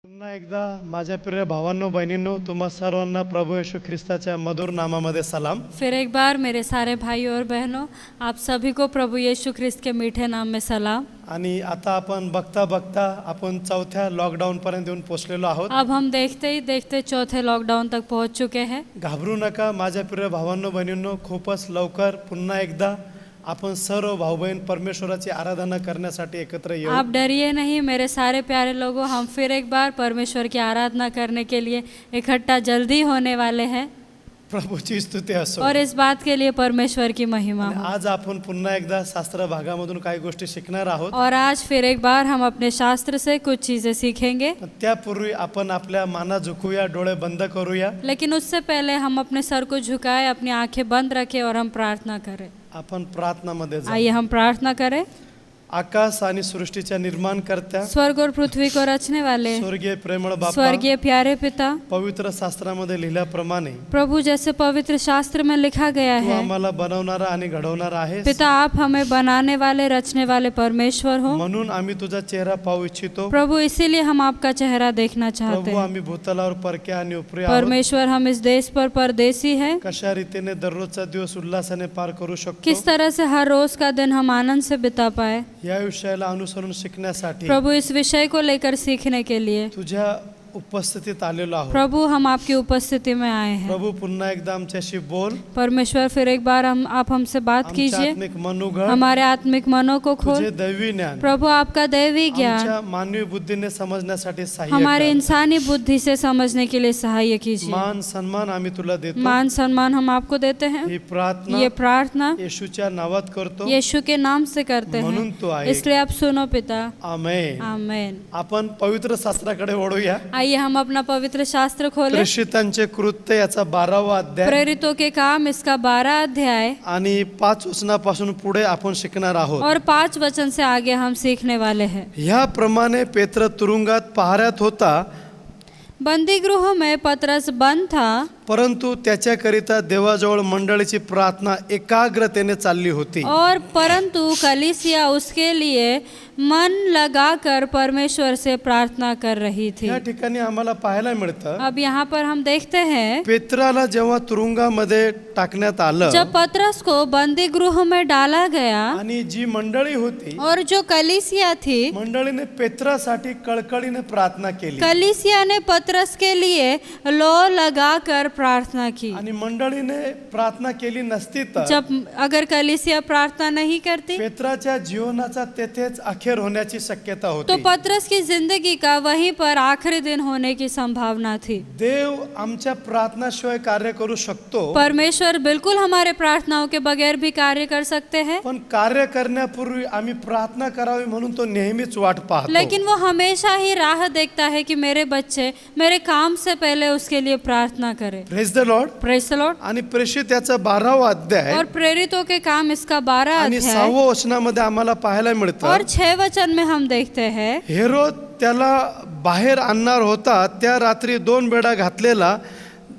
पुन्हा एकदा माझ्या प्रिय भावांनो बहिणींनो तुम्हा सर्वांना प्रभू येशू ख्रिस्ताच्या मधुर नामामध्ये सलाम। फिर एक बार मेरे सारे भाइयों और बहनों, आप सभी को प्रभु यीशु ख्रिस्त के मीठे नाम में सलाम। आणि आता आपण बघता बघता आपण चौथ्या लॉकडाऊन पर्यंत येऊन पोहोचलेलो आहोत। अब हम देखते ही देखते चौथे लॉकडाउन तक पहुंच चुके हैं। घाबरू नका माझ्या प्रिय भावांनो बहिणींनो, खूपच लवकर पुन्हा एकदा आपण सर्व भाऊ बहीण परमेश्वराची आराधना करण्यासाठी एकत्र येऊ। आप डरिए नहीं मेरे सारे प्यारे लोगों, हम फिर एक बार परमेश्वर की आराधना करने के लिए इकट्ठा जल्दी होने वाले हैं। प्रभूची स्तुती असो और इस बात के लिए परमेश्वर की महिमा हो। आज आपण पुन्हा एकदा शास्त्र भागामधून काही गोष्टी शिकणार आहोत और आज फिर एक बार हम अपने शास्त्र से कुछ चीजें सीखेंगे। त्यापूर्वी आपण आपल्या माना झुकूया, डोळे बंद करूया। लेकिन उससे पहले हम अपने सर को झुकाए, अपनी आंखें बंद रखें और हम प्रार्थना करें। आपण प्रार्थनामध्ये जाऊ। आइए हम प्रार्थना करें। आकाश आणि सृष्टीच्या निर्माणकर्त्या, स्वर्ग और पृथ्वी को रचने वाले स्वर्गीय प्रेमळ बापा, स्वर्गीय प्यारे पिता, पवित्र शास्त्रामध्ये लिहिल्याप्रमाणे प्रभु जैसे पवित्र शास्त्र में लिखा गया तू है, आम्हाला बनवणारा आणि घडवणारा आहेस। पिता आप हमें बनाने वाले रचने वाले परमेश्वर हो। म्हणून आम्ही तुझा चेहरा पाहू इच्छितो। प्रभु इसीलिए हम आपका चेहरा देखना चाहते प्रभू हैं। आम्ही भूतलावर परक्या आणि उपरी आहोत। परमेश्वर हम इस देश पर परदेसी है। कशा रीतीने दररोजचा दिवस उल्हासाने पार करू शकतो, किस तरह से हर रोज का दिन हम आनंद से बिता पाए। या विषयाला अनुसरून शिकण्यासाठी प्रभु इस विषय को लेकर सीखने के लिए तुझ्या उपस्थितीत आलेलो आहोत। प्रभु हम आपकी उपस्थिति में आए हैं। प्रभू पुन्हा एकदा आमच्याशी बोल। परमेश्वर फिर एक बार आप हमसे बात आमच्या कीजिए। आत्मिक मन उघड, हमारे आत्मिक मनों को खोल। तुझे दैवी ज्ञान प्रभु आपका दैवी ज्ञान आमच्या मानवी बुद्धीने समजण्यासाठी सहाय्य हमारे कर। इंसानी बुद्धि से समझने के लिए सहाय्य कीजिए। मान सन्मान आम्ही तुला देतो। मान सम्मान हम आपको देते हैं। ही प्रार्थना ये प्रार्थना येशूच्या नावात करतो, यीशु के नाम से करते म्हणून हैं, तू आहे। इसलिए आप सुनो पिता। आमेन। आमेन। आपण पवित्र शास्त्राकडे वळूया। आइए हम अपना पवित्र शास्त्र खोलें। प्रेषितांचे कृत्य याचा 12वा अध्याय प्रेरितों के काम इसका 12 अध्याय आणि 5 वचनापासून पुढे आपण शिकणार आहोत। और 5 वचन से आगे हम सीखने वाले हैं। ह्याप्रमाणे पेत्र तुरुंगात पहाऱ्यात होता, बंदीगृह में पतरस बंद था, परंतु त्याच्याकरिता देवाजवळ मंडळीची प्रार्थना एकाग्रतेने चालली होती। और परंतु कलीसिया उसके लिए मन लगाकर परमेश्वर से प्रार्थना कर रही थी। या ठिकाणी आम्हाला पाहायला मिळतं, अब यहाँ पर हम देखते हैं, पेत्राला जेव्हा तुरुंगामध्ये टाकण्यात आलं जब पतरस को बंदी गृह में डाला गया आणि जी मंडळी होती, और जो कलीसिया थी, मंडळीने पेत्रासाठी कळकळीने प्रार्थना केली कलीसिया ने पतरस के लिए लो लगाकर प्रार्थना की। आणि मंडळीने प्रार्थना केली नसती तर जब अगर कलीसिया प्रार्थना नहीं करती पेत्राच्या जीवनाचा तेथेच अखेर होण्याची शक्यता तो होती। पतरस की जिंदगी का वहीं पर आखिरी दिन होने की संभावना थी। देव आमच्या प्रार्थनाशिवाय कार्य करू शकतो, परमेश्वर बिल्कुल हमारे प्रार्थनाओं के बगैर भी कार्य कर सकते हैं, पण कार्य करण्यापूर्वी आम्ही प्रार्थना करावी म्हणून तो नेहमीच वाट पाहतो। लेकिन वो हमेशा ही राह देखता है कि मेरे बच्चे मेरे काम से पहले उसके लिए प्रार्थना करें। Praise the lord. Praise the lord. आणि प्रेषित याचा 12वा अध्याय और प्रेरितों के काम इसका 12 आणि अध्याय 6व्या वचनामध्ये आम्हाला पाहायला मिळतं, और 6 वचन में हम देखते हैं, हेरोद त्याला बाहेर आणणार होता, त्या रात्री 2 बेडा घातलेला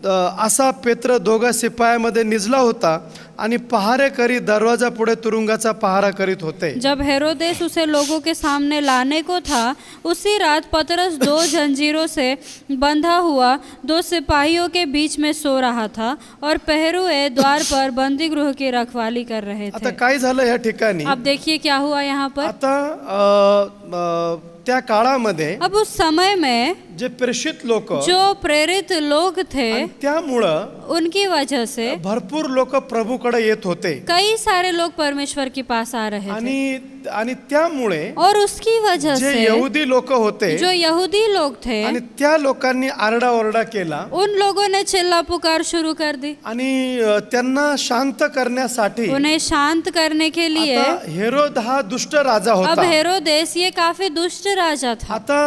असा पेत्र दोघा शिपायामध्ये निजला होता आणि पहारेकरी दरवाजा पुढे तुरुंगाचा पहारा करीत होते। जब हेरोदेस उसे लोगों के सामने लाने को था, उसी रात पतरस 2 जंजीरों से बंधा हुआ 2 सिपाहियों के बीच में सो रहा था और पहरुए द्वार पर बंदी गृह की रखवाली कर रहे आता थे। काय झालं या ठिकाणी, अब देखिए क्या हुआ यहाँ पर। आता त्या काळामध्ये अब उस समय में जे प्रेषित लोक, जो प्रेरित लोग थे, त्यामुळं उनकी वजह से भरपूर लोक प्रभूकडे येत होते कई सारे लोग परमेश्वर के पास आ रहे थे। आणि त्यामुळे और उसकी वजह जे से यहुदी लोक होते जो यहूदी लोग थे, आणि त्या लोकांनी आरडाओरडा केला उन लोगों ने चिल्ला पुकार शुरू कर दी। आणि त्यांना शांत करण्यासाठी उन्हें शांत करने के लिए आता हेरोद हा दुष्ट राजा अब होता। हेरोदेस ये काफी दुष्ट राजा था। आता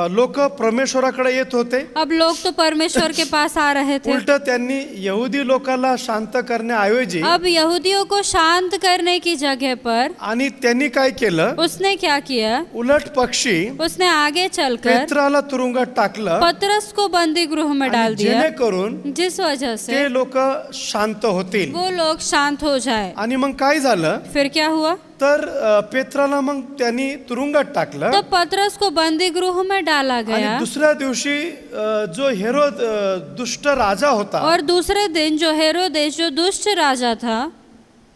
लोक परमेश्वराकडे येत होते, अब लोग तो परमेश्वर के पास आ रहे थे। उलट त्यांनी यहुदी लोकांना शांत करण्याऐवजी अब यहूदियों को शांत करने की जगह पर आणि त्यांनी काय केलं, उसने क्या किया, उलट पक्षी उसने आगे चलकर पेत्राला तुरुंगात टाकलं, पतरस को बंदी गृह में डाल दिया, जेणेकरून जिस वजह से ते लोक शांत होतील। वो लोग शांत हो जाए। आणि मग काय झालं, फिर क्या हुआ, तर पेत्राला मग त्यांनी तुरुंगात टाकलं. तब पतरस को बंदी गृह में डाला आणि गया दुसऱ्या दिवशी जो हेरोद दुष्ट राजा होता, और दूसरे दिन जो हेरोदेस जो दुष्ट राजा था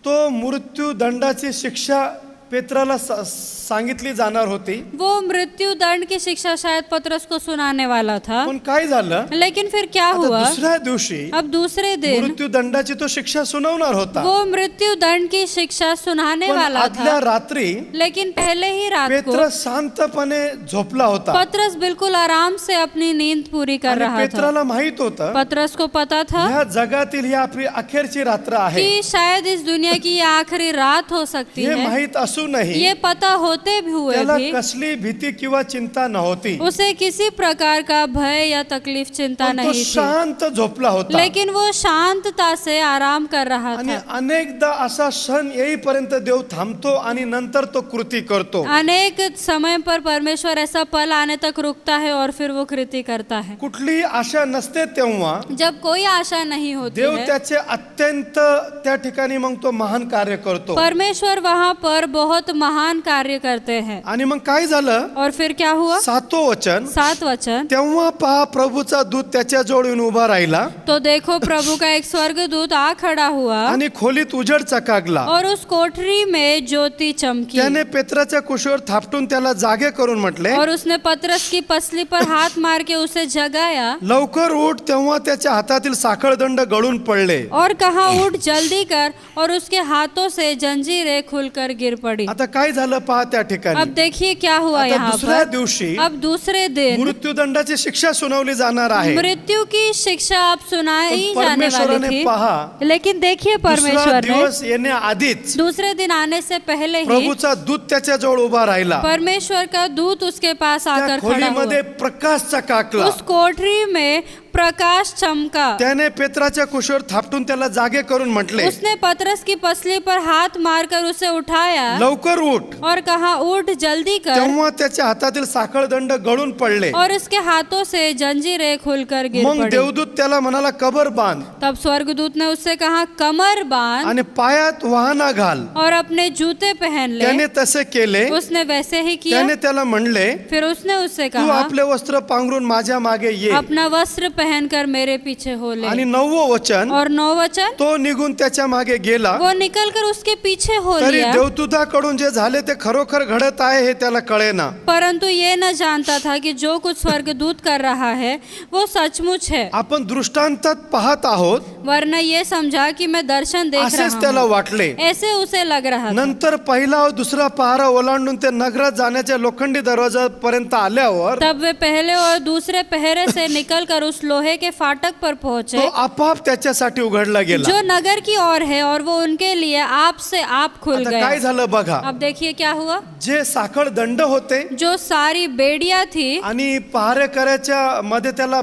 तो मृत्यू दंडाची शिक्षा पेत्राला सांगितली जाणार होती. वो मृत्यू दंड की शिक्षा शायद पतरस को सुनाने वाला था. पण काय झालं, लेकिन फिर क्या आता हुआ, दुसऱ्या दिवशी अब दूसरे दिन मृत्यू दंडाची तो शिक्षा सुनावणार होता. वो मृत्यू दंड की शिक्षा सुनाने पण वाला आदल्या था. रात्री लेकिन पहले ही रात को पेत्रस शांतपणे झोपला होता. पतरस बिल्कुल आराम से अपनी नींद पूरी कर आणि रहा था. पेत्राला माहित होतं पतरस को पता था ह्या जगातील ही आपली अखेरची रात्र आहे. कि शायद इस दुनिया की ये आखिरी रात हो सकती हे है. माहित असूनही ये पता होते भी हुए त्याला भी कसली भीती किंवा चिंता नव्हती. उसे किसी प्रकार का भय या तकलीफ चिंता पण तो नहीं थी. शांत झोपला होता. लेकिन वो शांतता से आराम कर रहा आणि था. अनेकदा असा क्षण येईपर्यंत देव थांबतो आणि नंतर तो कृती करतो. अनेक समय पर परमेश्वर ऐसा पल आने तक रुकता है और फिर वो कृति करता है. कुठलीही आशा नसते तेव्हा जब कोई आशा नहीं होती देव है, त्याचे अत्यंत त्या ठिकाणी मग तो महान कार्य करतो. परमेश्वर वहाँ पर बहुत महान कार्य करते हैं. आणि मग काय झालं, और फिर क्या हुआ, 7 वचन, 7 वचन. तेव्हा पहा प्रभूचा दूत त्याच्या जवळ येऊन उभा राहिला तो देखो प्रभु का एक स्वर्गदूत आ खड़ा हुआ आणि खोलीत उजेड चकाकला. और उस कोठरी में ज्योति चमकी. त्याने पेत्राच्या कुशीवर थापटून त्याला जागे करून म्हटले, और उसने पतरस की पसली पर हाथ मार के उसे जगाया लवकर उठ. तेव्हा त्याच्या हातातील साखळदंड गळून पडले. और कहा, उठ जल्दी कर. और उसके हाथों से जंजीरें खुलकर गिर पड़ी. आता काय झालं पहा त्या अब ठिकाणी. देखिए क्या हुआ आता यहाँ दुसऱ्या पर. दिवशी अब दूसरे दिन मृत्यूदंडाची शिक्षा सुनावली जाणार आहे. मृत्यू की शिक्षा अब सुनाई पण जाने वाली परमेश्वराने थी. पहा, लेकिन देखिए दुसरा परमेश्वर ने दिवस येण्याआधीच दूसरे दिन आने से पहले ही प्रभूचा दूत त्याच्या जवळ उभा राहिला. परमेश्वर का दूत उसके पास त्या आकर खड़ा खोलीमध्ये हुआ. प्रकाश चकाकला. उस कोठरी में प्रकाश चमका. त्याने पेत्राच्या कुशीवर थापटून त्याला जागे करून म्हटले, उसने पतरस की पसली पर हाथ मारकर उसे उठाया लवकर उठ. और कहा, उठ जल्दी कर. तेव्हा त्याच्या हातातील साखळदंड गळून पडले. और उसके हाथों से जंजीरें खुलकर गिर मग पड़ी. देवदूत त्याला म्हणाला, कबर बांध तब स्वर्गदूत ने उससे कहा, कमर बांध आणि पायात वाहना घाल. और अपने जूते पहन ले. त्याने तसे केले. उसने वैसे ही किया. त्याने त्याला म्हणले, फिर उसने उससे तू कहा, आपले वस्त्र पांघरून माझ्या मागे ये. अपना वस्त्र पहनकर मेरे पीछे हो ले. आणि 9वं वचन, और 9 वचन, तो निघून त्याच्या मागे गेला. वो निकलकर उसके पीछे हो तरी लिया. देवदूताकडून जे झाले ते खरोखर घडत आहे हे त्याला कळेना. परंतु ये न जानता था कि जो कुछ स्वर्गदूत कर रहा है वो सचमुच है. आपण दृष्टांतात पाहत आहोत वरना ये समझा कि मैं दर्शन देख असेच रहा त्याला हूँ. वाटले. ऐसे उसे लग रहा था. नंतर पहिला व दुसरा पहारा ओलांडून ते नगरात जाण्याच्या लोखंडी दरवाजापर्यंत आल्यावर तब वे पहले और दूसरे पहरे से निकलकर उस लोहे के फाटक पर पहुंचे तो आपोआप त्याच्यासाठी उघडला गेला. जो नगर की ओर है और वो उनके लिए आप से आप खुल आता गया. काय झालं बघा, अब देखिए क्या हुआ. जे साखळ दंड होते जो सारी बेड़ियां थी आणि पहारेकऱ्याच्या मध्ये त्याला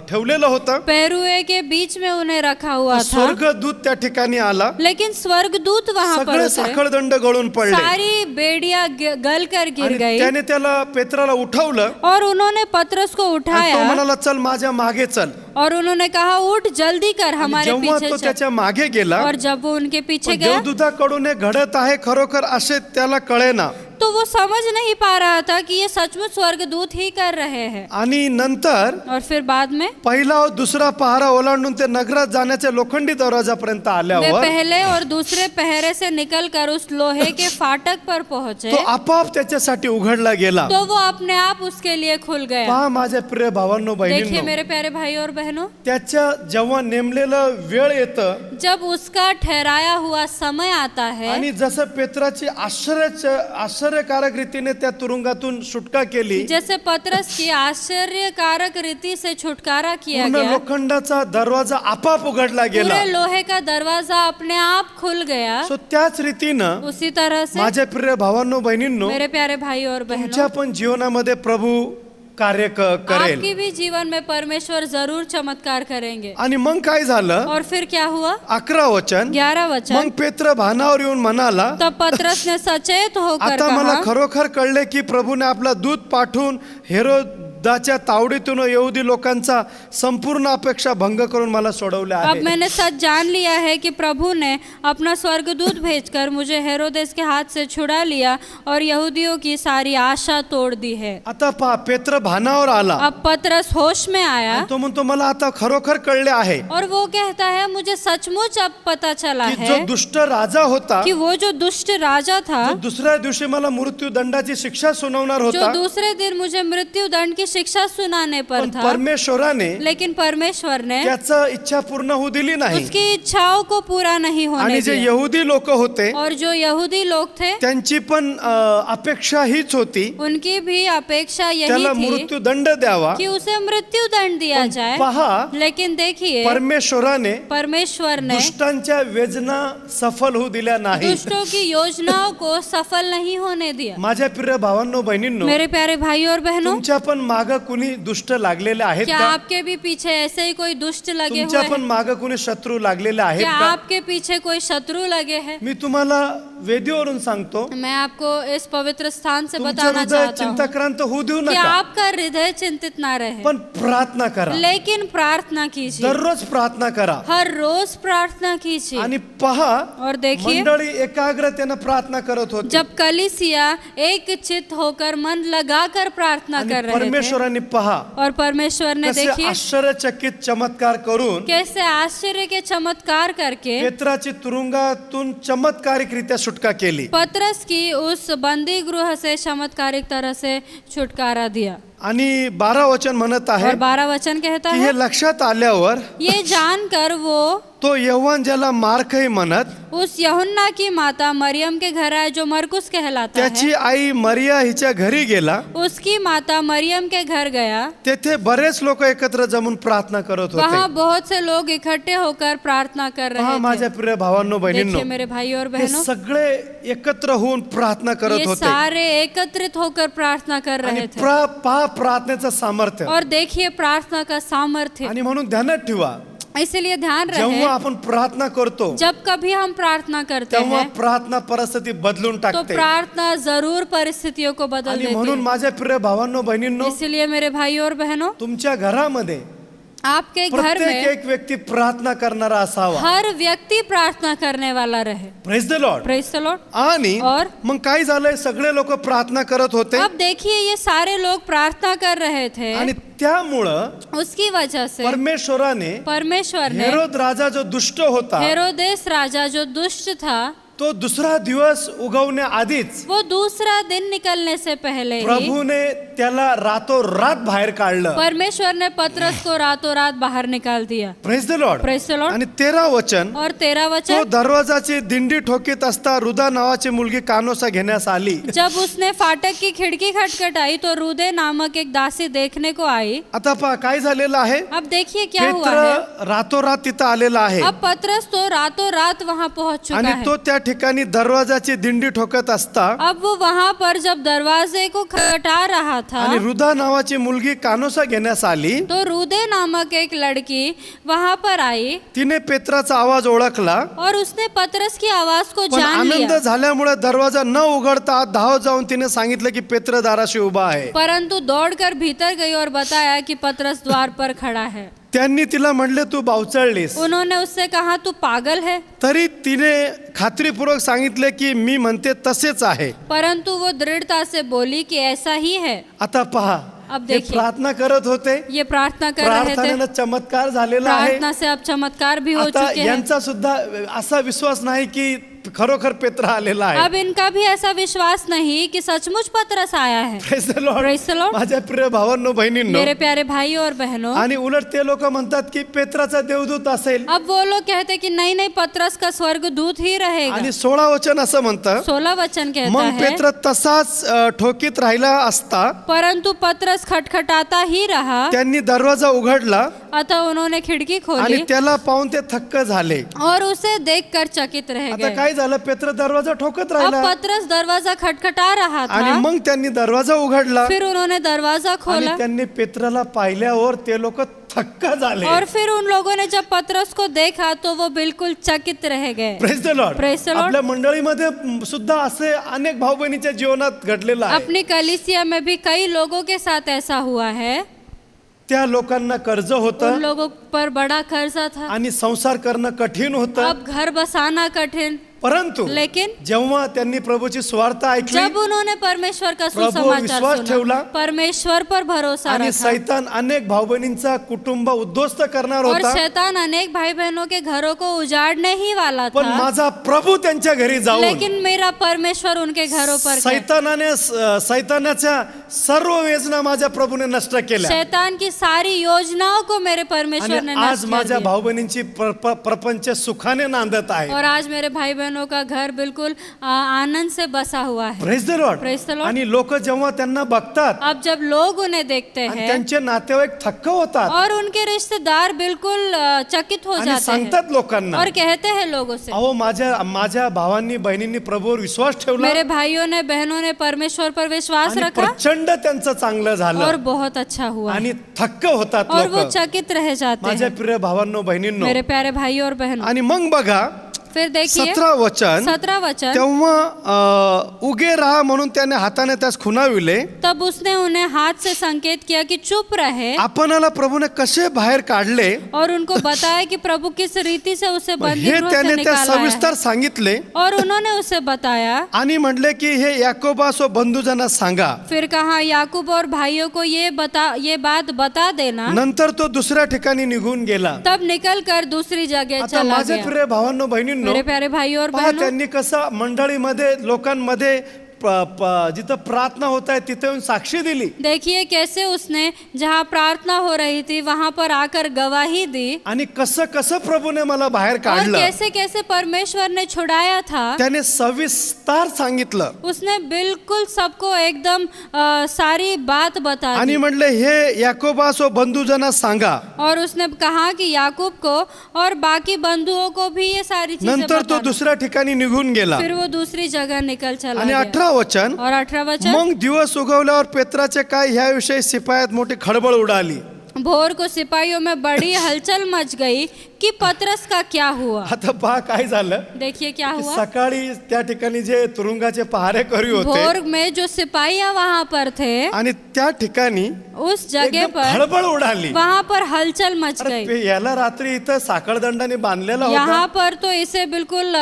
ठेवलेलं होतं, पैरुए के बीच में उन्हें रखा हुआ था. स्वर्गदूत त्या ठिकाणी आला. लेकिन स्वर्गदूत वहां पर सगळे उतरे. साखळ दंड गळून पडले. सारी बेड़ियां गल कर गिर आणि गई. त्याने त्याला पेत्राला उठवलं. और उन्होंने पतरस को आणि तो उठाया म्हणाला, चल माझ्या मागे चल. और उन्होंने कहा, उठ जल्दी कर हमारे जेव्हा पीछे तो चल. त्याच्या मागे गेला, और जब वो उनके पीछे पण गया देवदूताकडून हे घडत आहे खरोखर असे त्याला कळेना. तो वो समझ नहीं पा रहा था कि ये सचमुच स्वर्गदूत ही कर रहे हैं. आणि नंतर और फिर बाद में पहिला व दुसरा पहारा ओलांडून ते नगरात जाण्याच्या लोखंडी दरवाजापर्यंत वे आल्यावर पहले और दूसरे पहरे से निकलकर उस लोहे के फाटक पर पहुंचे. तो आपोआप त्याच्यासाठी उघडला गेला. तो वो अपने आप उसके लिए खुल गया. पहा माझ्या प्रिय भावांनो देखिए बहिणींनो, मेरे प्यारे भाई और बहनों, त्याच्या जेव्हा नेमलेलं वेळ येतं जब उसका ठहराया हुआ समय आता है आणि जसं पेत्राची आश्चर्यकारक रीतीने त्या तुरुंगातून सुटका केली, जैसे पतरस की आश्चर्यकारक रीति से छुटकारा किया पूर्ण गया, लोखंडाचा दरवाजा आपोआप उघडला गेला. पूरे लोहे का दरवाजा अपने आप खुल गया. सो त्याच रीतीनं उसी तरह से माझ्या प्रिय भावांनो बहिणींनो, मेरे प्यारे भाई और तुमच्या बहनों, पण जीवनामध्ये प्रभू कार्य करेल. आपके भी जीवन में परमेश्वर जरूर चमत्कार करेंगे. आणि मग काय झालं, और फिर क्या हुआ. 11 वचन, 11 मग वचन, पेत्र भानावर येऊन म्हणाला, तब पतरस ने सचेत होकर आता मला कहा, खरोखर कळले की प्रभूने आपला दूत पाठवून युद्धाच्या तावडीतून यहुदी लोकांचा संपूर्ण अपेक्षा भंग करून मला सोडवले अब आहे. मैंने सच जान लिया है कि प्रभु ने अपना स्वर्गदूत भेजकर मुझे हेरोदेस के हाथ से छुड़ा लिया और यहूदियों की सारी आशा तोड़ दी है. आता पहा, पेत्र भानावर आला. अब पतरस होश में आया तो म्हणतो मला आता खरोखर कळले आहे और वो कहता है मुझे सचमुच अब पता चला की जो है दुष्ट राजा होता, कि वो जो दुष्ट राजा था, जो दुसऱ्या दिवशी मला मृत्यूदंडाची शिक्षा सुनावणार जो होता, दूसरे दिन मुझे मृत्यू दंड की शिक्षा सुनाने पर पण था, परमेश्वराने लेकिन परमेश्वर ने त्याचं इच्छा पूर्ण होऊ दिली नाही. उसकी इच्छाओं को पूरा नहीं होने आणि जे दिया. यहुदी लोक होते और जो यहूदी लोग थे त्यांची पण अपेक्षा हीच होती, उनकी भी अपेक्षा यही त्याला थी मृत्यूदंड द्यावा. कि उसे मृत्यू दंड दिया जाए. पहा, लेकिन देखिए परमेश्वराने परमेश्वर ने दुष्टांच्या वेदना सफल होऊ दिल्या नाही. दुष्टों की योजनाओं को सफल नहीं होने दिया. माझ्या प्रिय भावांनो बहिणींनो, मेरे प्यारे भाइयों और बहनों, तुमच्या पण माग कुणी दुष्ट लागलेले आहेत क्या का? आपके भी पीछे ऐसे ही कोई दुष्ट लगे तुमच्या हुए पण हैं? माग कुणी शत्रू लागलेले आहेत क्या का? आपके पीछे कोई शत्रु लगे हैं? मी तुम्हाला वेदीवरून सांगतो, मैं आपको इस पवित्र स्थान से तुमचं बताना हृदय चाहता हूँ चिंताक्रांत होऊ देऊ कि नका, आपका हृदय चिंतित ना रहे, पण प्रार्थना करा. लेकिन प्रार्थना कीजिए. दररोज प्रार्थना करा हर रोज प्रार्थना कीजिए. आणि पहा, और देखिए मंडळी एकाग्रतेने प्रार्थना करत होती जब कलीसिया एक चित्त होकर मन लगाकर प्रार्थना कर आणि रहे थे, परमेश्वराने पहा और परमेश्वर ने कसे देखिए आश्चर्यचकित चमत्कार करून कैसे आश्चर्य के चमत्कार करके पेत्राची तुरुंगातून चमत्कारिकरित्या सुटका केली. पतरस की उस बंदी गृह से चमत्कारिक तरह से छुटकारा दिया. आणि 12 वचन म्हणत आहे और 12 वचन कहता की है, हे लक्षात आल्यावर ये जानकर वो तो यव्हान ज्याला मार्कही म्हणत, उस यूहन्ना की माता मरियम के घर आए जो मरकुस कहलाता है. त्याची आई मरिया हिच्या घरी गेला. उसकी माता मरियम के घर गया. तेथे बरेच लोक एकत्र जमून प्रार्थना करत होते. वहाँ बहुत से लोग इकट्ठे होकर प्रार्थना कर पहा रहे थे. माझ्या प्रिय भावांनो बहिणींनो, देखिए मेरे भाई और हे बहनों, सगळे एकत्र होऊन प्रार्थना करत ये होते. सारे एकत्रित होकर प्रार्थना कर आणि रहे थे. पहा प्रार्थनेचं सामर्थ्य. और देखिए प्रार्थना का सामर्थ्य. आणि म्हणून ध्यानात ठेवा, इसलिए ध्यान रहे, जेव्हा आपण प्रार्थना करतो जब कभी हम प्रार्थना करते तेव्हा हैं प्रार्थना परिस्थिती बदलून तो टाकते. प्रार्थना जरूर परिस्थितियों को बदल आणि देती म्हणून है. माझ्या प्रिय भावांनो बहिणींनो, इसलिए मेरे भाइयों और बहनों, तुमच्या घरामध्ये आपके घर प्रत्येक में एक व्यक्ती प्रार्थना करणारा असावा. हर व्यक्ति प्रार्थना करने वाला रहे. Praise the lord. Praise the lord. आणि और मग काय झालंय, सगळे लोक प्रार्थना करत होते अब देखिए ये सारे लोग प्रार्थना कर रहे थे. आणि त्यामुळं उसकी वजह से परमेश्वराने परमेश्वर ने हेरोद राजा जो दुष्ट होता, हेरोदेस राजा जो दुष्ट था, तो दुसरा दिवस उगवण्या आधीच वो दूसरा दिन निकलने से पहले ही प्रभूने त्याला रातोरात बाहेर काढलं. परमेश्वर ने पतरस को रातों रात बाहर निकाल दिया. Praise the lord. Praise the lord. आणि 13 वचन, और 13 तो वचन, दरवाजाची दिंडी ठोकीत असता रुदा नावाची मुलगी कानोसा घेण्यास आली. जब उसने फाटक की खिड़की खटखटाई तो रुदे नामक एक दासी देखने को आई. आता पहा काय झालेलं आहे, अब देखिए क्या हुआ है. पेत्र रातोरात तिथं आलेला आहे अब पतरस तो रातों रात वहाँ पहुँच चुका आणि है. तो त्या ठिकाणी दरवाजाची दिंडी ठोकत असता अब वो वहाँ पर जब दरवाजे को खटखटा रहा था आणि रुदा नावाची मुलगी कानोसा घेण्यास आली. तो रुदे नामक एक लड़की वहाँ पर आई तिने पेत्राचा आवाज ओळखला, और उसने पतरस की आवाज को पण जान आनंद लिया. झाल्यामुळे दरवाजा न उघडता धाव जाऊन तिने सांगितलं की पेत्र दाराशी उभा आहे. परंतु दौड़कर भीतर गई और बताया कि पतरस द्वार पर खड़ा है. त्यांनी तिला म्हणले तू बावचळलीस. उन्होंने उससे कहा तू पागल है. तरी तिने खात्रीपूर्वक सांगितले की मी म्हणते तसेच आहे. परंतु वो दृढ़ता से बोली कि ऐसा ही है. आता पहा, अब हे देखिए प्रार्थना करत होते, ये प्रार्थना कर रहे थे. प्रार्थनेनं चमत्कार झालेला आहे. प्रार्थना से अब चमत्कार भी हो आता चुके हैं. यांचा सुद्धा असा विश्वास नाही की खरोखर पेत्र आलेला आहे. अब इनका भी ऐसा विश्वास नहीं कि सचमुच पतरस आया है. Praise the Lord. Praise the Lord. माझ्या प्रिय भावांनो बहिणींनो, मेरे प्यारे भाइयों और बहनों, आणि उलट ते लोक म्हणतात की पेत्राचा देवदूत असेल. अब वो लोग कहते कि नहीं नहीं पतरस का स्वर्गदूत ही रहेगा. आणि 16 वचन असं म्हणतं, 16 वचन कहता मग है, पेत्र तसाच ठोकीत राहिला असता परंतु पतरस खटखटाता ही रहा. त्यांनी दरवाजा उघडला अतः उन्होंने खिड़की आणि खोली त्याला पाहून ते थक्क झाले. और उसे देखकर चकित रह आता गए. काय झालं, पेत्र दरवाजा ठोकत अब राहिला पतरस दरवाजा खटखटा रहा आणि था. मग त्यांनी दरवाजा उघडला फिर उन्होंने दरवाजा आणि खोला त्यांनी पेत्राला पाहिल्यावर ते लोक थक्क झाले. और फिर उन लोगों ने जब पतरस को देखा तो वो बिल्कुल चकित रह गए. Praise the Lord. Praise the Lord. आपल्या मंडळीमध्ये सुद्धा असे अनेक भाऊ बहिणीच्या जीवनात घडलेलं आहे. अपनी कलीसिया में भी कई लोगों के साथ ऐसा हुआ है. त्या लोकांना कर्ज उन होतं लोगों पर बड़ा कर्जा था. आणि संसार करणं कठीण होतं. अब घर बसाना कठिन. परंतु लेकिन जेव्हा त्यांनी प्रभूची स्वार्थ ऐकली जब उन्होंने परमेश्वर का प्रभुवर सुसमाचार विश्वास सुना, ठेवला परमेश्वर पर भरोसा आणि रखा सैतान अनेक भाऊ बहिणींचा कुटुंब उद्ध्वस्त करणार और होता, शैतान अनेक भाई बहनों के घरों को उजाड़ने ही वाला पण था. माझा प्रभू त्यांच्या घरी जाऊन लेकिन मेरा परमेश्वर उनके घरों पर गया. सैतानाच्या सर्व योजना माझ्या प्रभूने नष्ट केल्या शैतान की सारी योजनाओं को मेरे परमेश्वर ने आणि आज नष्ट कर माझ्या दिया. भाऊ बहिणींची प्रपंच सुखाने नांदत आहे. और आज मेरे भाई बहनों का घर बिल्कुल आनंद से बसा हुआ है. Praise the Lord. Praise the Lord. आणि लोक जेव्हा त्यांना बघतात अब जब लोग उन्हें देखते आणि हैं त्यांचे नातेवाईक थक्क होतात और उनके रिश्तेदार बिल्कुल चकित हो आणि जाते हैं सांगतात लोकांना, और कहते हैं लोगों से, अहो माझ्या भावांनी बहिणींनी प्रभूवर विश्वास ठेवला मेरे भाइयों ने बहनों ने परमेश्वर पर विश्वास आणि रखा प्रचंड त्यांचं चांगलं और झालं बहुत अच्छा हुआ आणि थक्क होतात और वो लोक. चकित रह जाते माझ्या हैं. प्रिय भावांनो बहिणींनो, मेरे प्यारे भाइयों और बहनों, आणि मग बघा फिर देखिए 17 वचन, 17 वचन. तेव्हा उगे राहा म्हणून त्याने हाताने त्यास खुणाविले. तब उसने उन्हें हाथ से संकेत किया कि चुप रहे आपणाला प्रभूने कसे बाहेर काढले और उनको बताया कि प्रभु किस रीति से उसे हे बंदीगृह से त्याने त्या निकाला सविस्तर है. सांगितले और उन्होंने उसे बताया. आणि म्हणले की हे याकोबास व बंधुजना सांगा. फिर कहा याकूब और भाइयों को ये बात बता देना. नंतर तो दुसऱ्या ठिकाणी निघून गेला. तब निकल कर दूसरी जगह आता चला माझे गया. प्रिय भावांनो बहिणींनो, मेरे प्यारे भाइयों और पहा बहनों, त्यांनी कसं मंडळीमध्ये लोकांमध्ये जिथं प्रार्थना होत आहे तिथे येऊन साक्षी दिली. देखिए कैसे उसने जहाँ प्रार्थना हो रही थी वहाँ पर आकर गवाही दी आणि कसं कसं प्रभूने मला बाहेर और काढलं कैसे कैसे परमेश्वर ने छुड़ाया था. त्याने सविस्तर सांगितलं उसने बिल्कुल सबको एकदम सारी बात बता आणि दी. म्हणले हे याकोबास व बंधुजना सांगा. और उसने कहा कि याकूब को और बाकी बंधुओं को भी ये सारी चीजें नंतर तो बताना. दुसऱ्या ठिकाणी निघून गेला. फिर वो दूसरी जगह निकल चला आणि गया. 18 वचन, और 18 वचन. मग दिवस उगवल्यावर पेत्राचे काय ह्याविषयी सिपायात मोठी खळबळ उडाली. भोर को सिपाहियों में बड़ी हलचल मच गई कि पतरस का क्या हुआ. आता पहा काय झालं देखिए क्या की हुआ. सकाळी त्या ठिकाणी जे तुरुंगाचे पहारेकरी होते भोर में जो सिपाहियां वहां पर थे आणि त्या ठिकाणी उस जगह एकदम पर खळबळ उडाली. वहां पर हलचल मच अरे गई. याला रात्री इथं साखळदंडाने बांधलेला होता यहाँ पर तो इसे बिल्कुल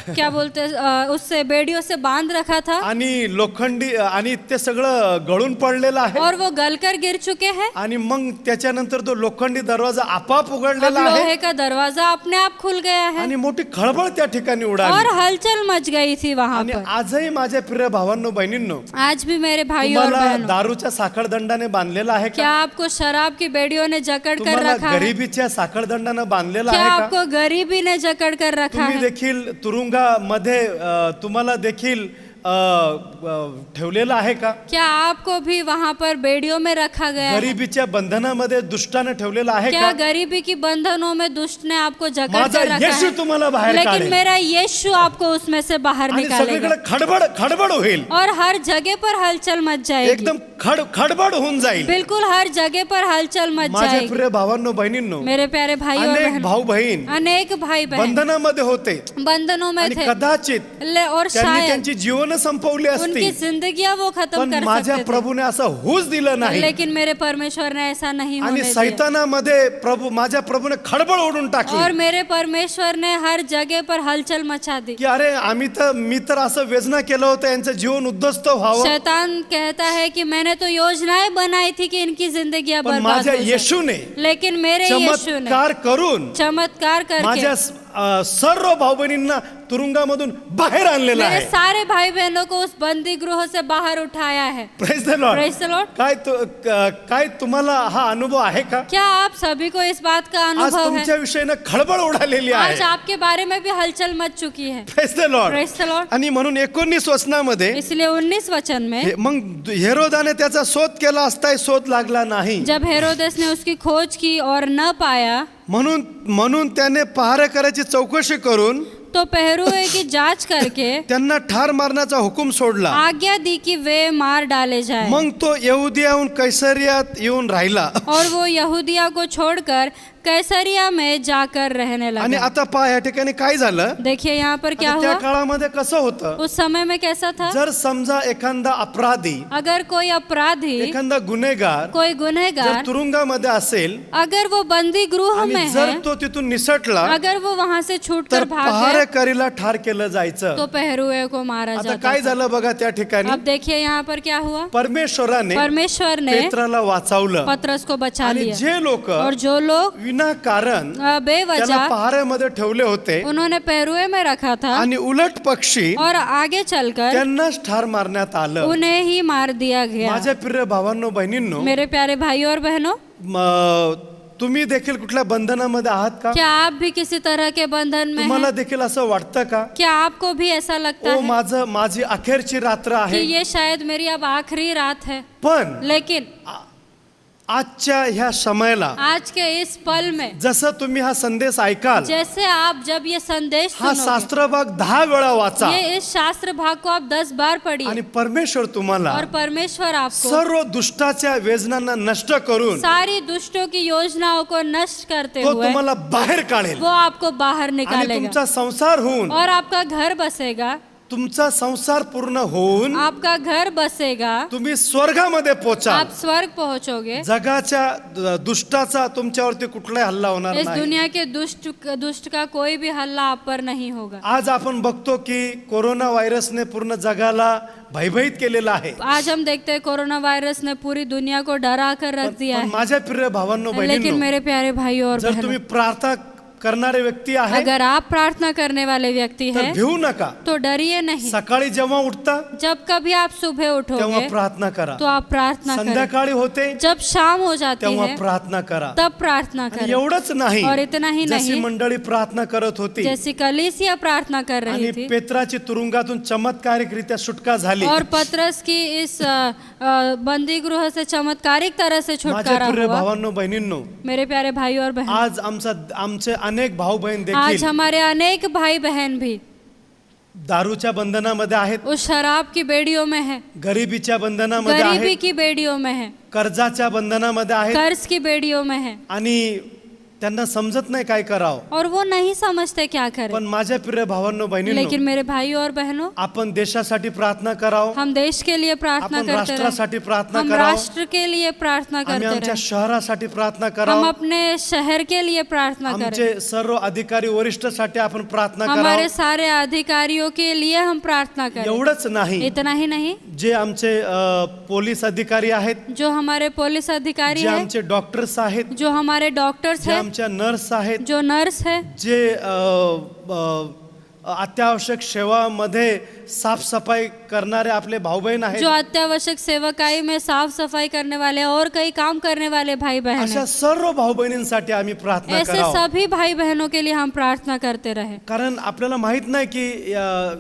क्या बोलते उससे बेड़ियों से बांध रखा था आणि लोखंडी आणि ते सगळं गळून पडलेलं आहे. और वो गलकर गिर चुके हैं. आणि मग त्याच्यानंतर तो लोखंडी दरवाजा आपाप अब उघडलेला लोहे आहे का दरवाजा अपने आप खुल गया है आणि मोठी खळबळ त्या ठिकाणी और उडाली. हलचल मच गई थी वहां आणि पर. आजही माझ्या प्रिय भावांनो बहिणींनो, आज भी मेरे भाइयों और तुम्हाला बहनों, दारूच्या साखळदंडाने बांधलेला आहे क्या का? आपको शराब की बेड़ियों ने जकड़ कर तुम्हाला रखा है? गरिबीच्या साखळदंडाने बांधलेला क्या आहे का? आपको गरीबी ने जकड़ कर रखा तुम्ही है? देखील तुरुंगामध्ये तुम्हाला देखील ठेवलेला आहे का? क्या आपको भी वहाँ पर बेड़ियों में रखा गया है? गरिबीच्या बंधनामध्ये दुष्टाने ठेवलेला आहे क्या का? गरीबी की बंधनों में दुष्ट ने आपको जकड़ माझा कर रखा येशू है? तुम्हाला बाहेर लेकिन काढेल मेरा यीशु आपको उसमें से बाहर आणि निकालेगा सगळीकडे खडबड खडबड होईल. और हर जगह पर हलचल मच जाएगी. एकदम खडबड होऊन जाईल. बिल्कुल हर जगह पर हलचल मच माझ्या जाएगी. प्रिय भावांनो बहिणींनो, मेरे प्यारे भाइयों और अनेक बहनों, भाऊ बहीण अनेक भाई बहन बंधनामध्ये होते बंधनों में आणि थे कदाचित और त्यांनी शायद त्यांची जीवन संपवली उनकी असती, जिंदगियां वो खत्म पण कर माझ्या सकते थे. प्रभूने असं होऊच दिलं नाही. लेकिन मेरे परमेश्वर ने ऐसा नहीं आणि होने दिया. सैतानामध्ये माझ्या प्रभूने खडबड ओढून टाकली और मेरे परमेश्वर ने हर जगह पर हलचल मचा दी. की अरे मी तर असं वेदना केलं होतं यांचं जीवन उद्ध्वस्त व्हावं, शैतान कहता है कि मैंने तो योजनाएं बनाई थी कि इनकी जिंदगियां पण बर्बाद माझ्या हो जाए. येशूने लेकिन मेरे यीशु ने चमत्कार करून चमत्कार करके माझ्या सर्व भाऊ बहिणींना तुरुंगामधून बाहेर आणलेला मेरे आहे. सारे भाई बहनों को उस बंदी गृह से बाहर उठाया है। Praise the Lord. Praise the Lord. काय तुम्हाला हा अनुभव आहे का? क्या आप सभी को इस बात का आज अनुभव है? तुमच्या विषयीने खळबळ उडालेली आहे. आज आपके बारे में भी हलचल मच चुकी है। Praise the Lord. Praise the Lord. आणि म्हणून 19 वचनामध्ये इसलिए 19 वचन में मग हेरोदाने त्याचा शोध केला असताही शोध लागला नाही. जब हेरोदेस ने उसकी खोज की और न पाया म्हणून त्याने पहारेकऱ्याची चौकशी करून तो पहरुए की जांच करके त्यांना ठार मारण्याचा हुकूम सोडला. आज्ञा दी कि वे मार डाले जाए। मग तो यहुदियाहून कैसरियात येऊन राहिला. और वो यहूदिया को छोड़कर कैसरिया में जाकर रहने आणि लगा। आता पहा या ठिकाणी काय झालं. देखिए यहाँ पर क्या आता त्या हुआ। काळामध्ये कसं होतं, उस समय में कैसा था, जर समजा एखादा अपराधी, अगर कोई अपराधी, एखादा गुन्हेगार कोई जर गुनहगार तुरुंगामध्ये असेल अगर वो बंदी गृह आणि में जर है, तो तिथून निसटला अगर वो वहां से तर छूटकर भाग गया पहारेकरीला ठार केलं जायचं. तो पहरुए को मारा आता जाता काय था। झालं बघा त्या ठिकाणी. अब देखिए यहाँ पर क्या हुआ। परमेश्वराने परमेश्वर ने पेत्राला वाचवलं पतरस को बचा आणि लिया जे लोक और जो लोग विनाकारण त्याला बेवजह पहाऱ्यामध्ये ठेवले होते उन्होंने पहरुए में रखा था आणि उलट पक्षी और आगे चलकर त्यांनाच ठार मारण्यात आलं. उन्हें ही मार दिया गया। माझ्या प्रिय भावांनो बहिणींनो, मेरे प्यारे भाइयों और बहनों, तुम्ही देखील कुठल्या बंधनामध्ये आहात का? क्या आप भी किसी तरह के बंधन में तुम्हाला हैं? देखील असं वाटतं का क्या आपको भी ऐसा लगता ओ है माझी अखेरची रात्र कि आहे. ये शायद मेरी अब आखिरी रात है? पण लेकिन आजच्या ह्या समयाला आज के इस पल में जसं तुम्ही हा संदेश ऐकाल, जैसे आप जब ये संदेश हा सुनोगे, शास्त्र भाग 10 वेळा वाचा ये इस शास्त्र भाग को आप 10 बार पढ़िए आणि परमेश्वर तुम्हाला और परमेश्वर आपको सर्व दुष्टाच्या वेदनांना नष्ट करून सारी दुष्टों की योजनाओं को नष्ट करते तो हुए तुम्हाला बाहेर काढेल वो आपको बाहर आणि निकालेगा तुमचा संसार होऊन, और आपका घर बसेगा, तुमचा संसार पूर्ण होऊन आपका घर बसेगा, तुम्ही स्वर्गामध्ये पोचाल. आप स्वर्ग पहुंचोगे। जगाच्या दुष्टाचा तुमच्यावरती कुठलाही हल्ला होणार इस नाही. दुनिया के दुष्ट का कोई भी हल्ला आप पर नहीं होगा। आज आपण बघतो की कोरोना व्हायरसने पूर्ण जगाला भयभीत केलेला आहे. आज हम देखते हैं कोरोना वायरस ने पूरी दुनिया को डरा कर रख दिया पण है। माझ्या प्रिय भावांनो लेकिन बहिणींनो, मेरे प्यारे भाइयों और जर तुम्ही बहनों, प्रार्थना करणारे व्यक्ती आहे अगर आप प्रार्थना करने वाले व्यक्ति तर हैं भिवू नका. तो डरिए नहीं। सकाळी जेव्हा उठता जब कभी आप सुबह तेव्हा उठोगे प्रार्थना करा. तो आप प्रार्थना करें। संध्याकाळी होते जब शाम हो जाती तेव्हा है प्रार्थना करा. तब प्रार्थना आणि करें। एवढंच नाही, और इतना ही जशी नहीं, मंडळी प्रार्थना करत होती जैसी कलीसिया प्रार्थना कर रही आणि थी पेत्राची तुरुंगातून चमत्कारिकरित्या सुटका झाली. और पतरस की इस बंदी गृह से चमत्कारिक तरह से माझ्या छुटकारा प्रिय हुआ। भावांनो बहिणींनो, मेरे प्यारे भाइयों और बहनों, आज आमचे अनेक भाऊ बहीण आज देखील हमारे अनेक भाई बहन भी दारूच्या बंधनामध्ये आहेत, उस शराब की बेड़ियों में है, गरिबीच्या बंधनामध्ये गरीबी आहेत, की बेड़ियों में है, कर्जाच्या बंधनामध्ये आहेत कर्ज की बेड़ियों में है आणि त्यांना समजत नाही काय करावं. और वो नहीं समझते क्या करें। पण माझ्या प्रिय भावांनो बहिणींनो, लेकिन मेरे भाइयों और बहनों, आपण देशासाठी प्रार्थना करावं, हम देश के लिए प्रार्थना आपण करते राष्ट्रासाठी रहे, प्रार्थना हम करावं, राष्ट्र के लिए प्रार्थना आम्ही करते आमच्या रहे, शहरासाठी प्रार्थना हम करावं, अपने शहर के लिए प्रार्थना करें, आमचे सर्व अधिकारी वरिष्ठसाठी आपण प्रार्थना हमारे करावं. सारे अधिकारियों के लिए हम प्रार्थना करें। एवढंच नाही, इतना ही नहीं, जे आमचे पोलीस अधिकारी आहेत, जो हमारे पुलिस अधिकारी जे हैं, आमचे डॉक्टर्स आहेत, जो हमारे डॉक्टर्स जे हैं, आमच्या नर्स आहेत, जो नर्स है, जे अत्यावश्यक सेवामध्ये साफसफाई करणारे आपले भाऊ बहीण आहेत, जो अत्यावश्यक सेवकाई में साफ सफाई करने वाले और कई काम करने वाले भाई बहन अशा हैं, सर्व भाऊ बहिणींसाठी आम्ही प्रार्थना ऐसे करावं. सभी भाई बहनों के लिए हम प्रार्थना करते रहे, कारण आपल्याला माहित नाही की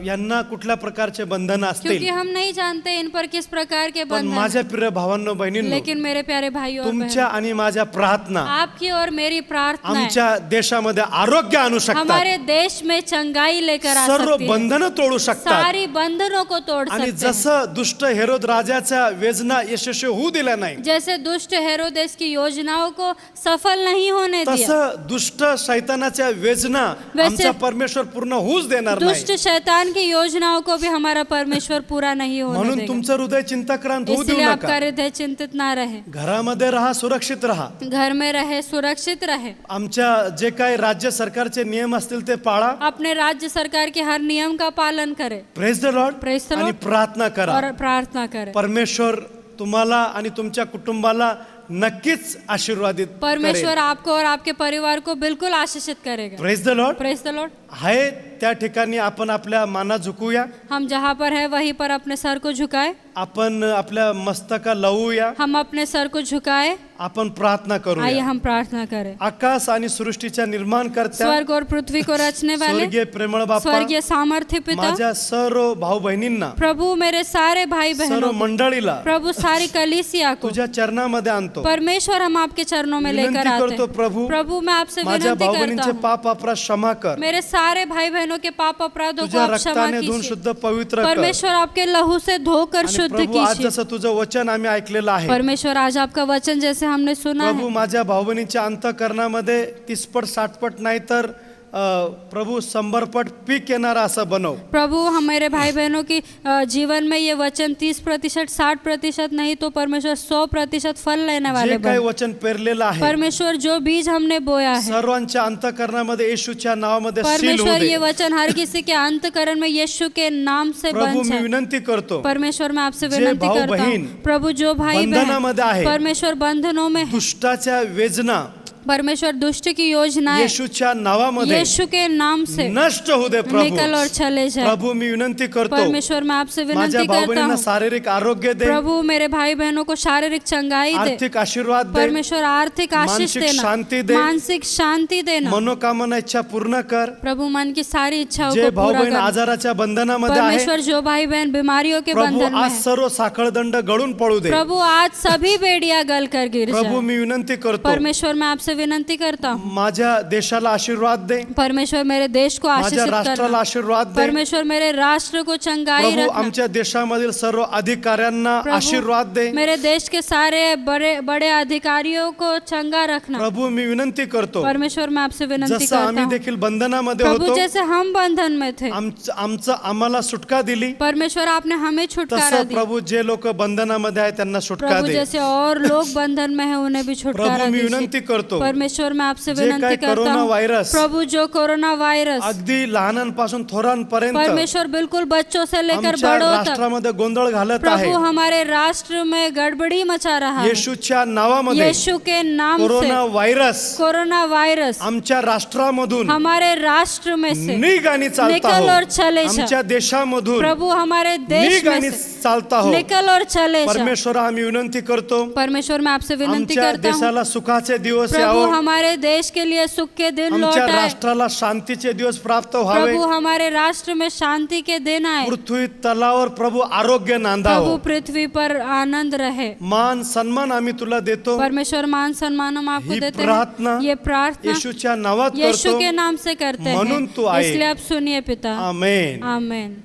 यांना कुठल्या प्रकारचे बंधन असतील. क्योंकि हम नहीं जानते इन पर किस प्रकार के पण बंधन हैं। माझ्या प्रिय भावांनो बहिणींनो, लेकिन मेरे प्यारे भाइयों और तुमच्या बहनों, आणि माझ्या प्रार्थना आपकी और मेरी प्रार्थना आमच्या देशामध्ये आरोग्य आणू शकतात, हमारे देश में चंगाई लेकर आ सर्व सकती है, बंधनं तोडू शकतात. सारी बंधनों को तोड़ आणि सकते हैं। जसं दुष्ट हेरोद राजाच्या वेदना यशस्वी होऊ दिल्या नाही, जैसे दुष्ट हेरोदेस की योजनाओं को सफल नहीं होने दिया, तसं दुष्ट शैतानाच्या वेदना वैसे आमचा परमेश्वर पूर्ण होऊच देणार नाही. दुष्ट शैतान की योजनाओं को भी हमारा परमेश्वर पूरा नहीं होने म्हणून देगा। तुमचं हृदय चिंताक्रांत होऊ देऊ इसलिए आपका नका. हृदय चिंतित ना रहे, घरामध्ये राहा, सुरक्षित राहा. घर में रहे, सुरक्षित रहे, आमच्या जे काही राज्य सरकारचे नियम असतील ते पाळा. अपने राज्य सरकार के हर नियम का पालन करे praise the Lord. Praise the Lord. आणि प्रार्थना करा. और प्रार्थना करे। परमेश्वर तुम्हाला आणि तुमच्या कुटुंबाला नक्कीच आशीर्वादित परमेश्वर आपको और आपके परिवार को बिल्कुल आशीषित करेगा। Praise the lord. Praise the Lord. आहे त्या ठिकाणी आपण आपल्या माना झुकूया, हम जहाँ पर है वहीं पर अपने सर को झुकाए, आपण आपल्या मस्तका लावूया, हम अपने सर को झुकाए। आपण प्रार्थना आइए करूया। हम प्रार्थना करें। आकाश आणि सृष्टीच्या निर्माण करत्या स्वर्ग और पृथ्वी को रचने वाले स्वर्गीय प्रेमळ बाप्पा, स्वर्गीय सामर्थ्य पिता, माझ्या सर्व भाऊ बहिणींना, प्रभु मेरे सारे भाई सर्व बहनों, मंडळीला प्रभु सारी कलीसिया को तुझ्या चरणामध्ये आणतो। परमेश्वर हम आपके चरणों में लेकर विनंती आते करतो हैं। प्रभु, प्रभु मैं आपसे माझ्या विनंती भाऊ करता बहिणींचे हूँ, पाप अपराध क्षमा कर, मेरे सारे भाई बहनों के पाप अपराधों को तुझ्या आप क्षमा रक्ताने धुवून कीजिए। शुद्ध पवित्र कर। परमेश्वर आपके लहू से धोकर आणि शुद्ध प्रभु आज कीजिए। जसं तुझं वचन आम्ही ऐकलेलं आहे, परमेश्वर आज आपका वचन जैसे हमने सुना प्रभु है, माझ्या भाऊ बहिणीच्या अंतःकरणामध्ये 30पट 60पट नाही तर प्रभु 100पट पीक येणारा असं बनव। प्रभु हमारे भाई बहनों की जीवन में ये वचन 30%, 60% नहीं तो परमेश्वर 100% फल लेने वाले जे काही बने। वचन पेरलेलं आहे परमेश्वर जो बीज हमने बोया है, सर्वांच्या अंतःकरणामध्ये येशूच्या नावामध्ये सील होऊ परमेश्वर ये दे। वचन हर किसी के अंतःकरण में यीशु के नाम से प्रभु बन मी जाए। विनंती करतो, परमेश्वर मैं आपसे जे विनंती भाऊ करता बहीण हूँ, प्रभु जो भाई बंधनामध्ये आहे, बहन परमेश्वर बंधनों में है, दुष्टाच्या वेदना परमेश्वर दुष्ट की योजनाएं येशूच्या नावामध्ये यीशु के नाम से नष्ट होऊ दे प्रभु। निकल और चले जाए। प्रभु मी विनंती करतो, परमेश्वर मैं आपसे माझ्या विनंती भाऊ करता बहिणींना हूँ, शारीरिक आरोग्य दे, प्रभु मेरे भाई बहनों को शारीरिक चंगाई दे, आर्थिक आशीर्वाद दे, परमेश्वर आर्थिक आशीष मानसिक देना, शांति दे, मानसिक शांति देना, मनोकामना इच्छा पूर्ण कर। प्रभु मन की सारी इच्छाओं जे को भाऊ पूरा बहीण कर। आजाराच्या बंधनामध्ये आहे, परमेश्वर जो भाई बहन बीमारियों के प्रभु बंधन में आज है, सर्व साखळदंड गळून पडू दे। प्रभु आज सभी बेड़ियां गल कर गिर प्रभु जाए। मी विनंती करतो, परमेश्वर मैं आपसे विनंती करता हूँ, माझ्या देशाला आशीर्वाद दे, परमेश्वर मेरे देश को माझ्या आशीषित राष्ट्राला करना, आशीर्वाद दे। परमेश्वर मेरे राष्ट्र को चंगाई प्रभु रखना, आमच्या देशामधील सर्व अधिकाऱ्यांना प्रभु, आशीर्वाद दे। मेरे देश के सारे बड़े बड़े अधिकारियों को चंगा रखना। प्रभु मी विनंती करतो, परमेश्वर मैं आपसे विनंती जसं करता आम्ही हूँ, देखील बंधनामध्ये प्रभु होतो, जैसे हम बंधन में थे, आमचं आम्हाला सुटका दिली, परमेश्वर आपने हमें छुटकारा तसं दिया। प्रभु जे लोक बंधनामध्ये आहेत त्यांना सुटका प्रभु दे। जैसे और लोग बंधन में हैं उन्हें भी छुटकारा प्रभु मी दीजिए। विनंती करतो, परमेश्वर मैं आपसे जे विनंती काही करता कोरोना हूँ, व्हायरस प्रभु जो कोरोना वायरस अगदी लहानांपासून थोरांपर्यंत परमेश्वर बिल्कुल बच्चों से लेकर आमच्या बड़ों तक राष्ट्रामध्ये गोंधळ घालत आहे, प्रभु हमारे राष्ट्र में गड़बड़ी मचा रहा है। येशूच्या नावामध्ये यीशु के नाम से कोरोना व्हायरस कोरोना वायरस आमच्या राष्ट्रामधून हमारे राष्ट्र में से निघ आणि चालता निकल हो, और चले जा। आमच्या देशामधून प्रभु हमारे देश निघ में आणि से चालता हो। निकल और चले जा। परमेश्वर आम्ही विनंती करतो, परमेश्वर मैं आपसे विनंती आमच्या करता हूँ, देशाला सुखाचे दिवस प्रभु यावं, हमारे देश के लिए सुख के दिन लौट आमच्या आए। राष्ट्राला शांतीचे दिवस प्राप्त व्हावे, प्रभु हमारे राष्ट्र में शांति के दिन आए। पृथ्वी तलावर प्रभु आरोग्य प्रभु नांदावं। पृथ्वी पर आनंद रहे। मान सन्मान आम्ही तुला देतो, परमेश्वर मान सम्मान हम आपको ही देते प्रार्थना हैं। ये प्रार्थना येशूच्या नावात यीशु करतो, के नाम से करते म्हणून तू हैं, आहे। इसलिए आप सुनिए पिता। आमेन। आमेन।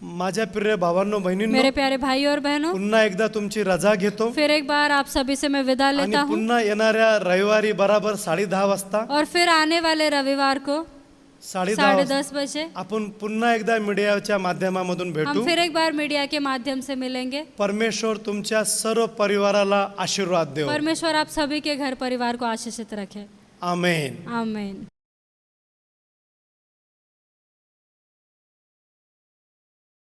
माझ्या प्रिय भावांनो बहिणींनो, मेरे प्यारे भाई और बहनों, पुन्हा एकदा तुमची रजा घेतो फिर एक बार आप सभी से मैं विदा आणि लेता हूँ पुन्हा येणाऱ्या रविवारी बराबर 10:30 वाजता और फिर आने वाले रविवार को 10:30 वाजता 10:30 बजे आपण पुन्हा एकदा मीडियाच्या माध्यमामधून हम भेटू। फिर एक बार मीडिया के माध्यम से मिलेंगे। परमेश्वर तुमच्या सर्व परिवाराला आशीर्वाद देव। परमेश्वर आप सभी के घर परिवार को आशीषित रखे। आमेन। आमेन।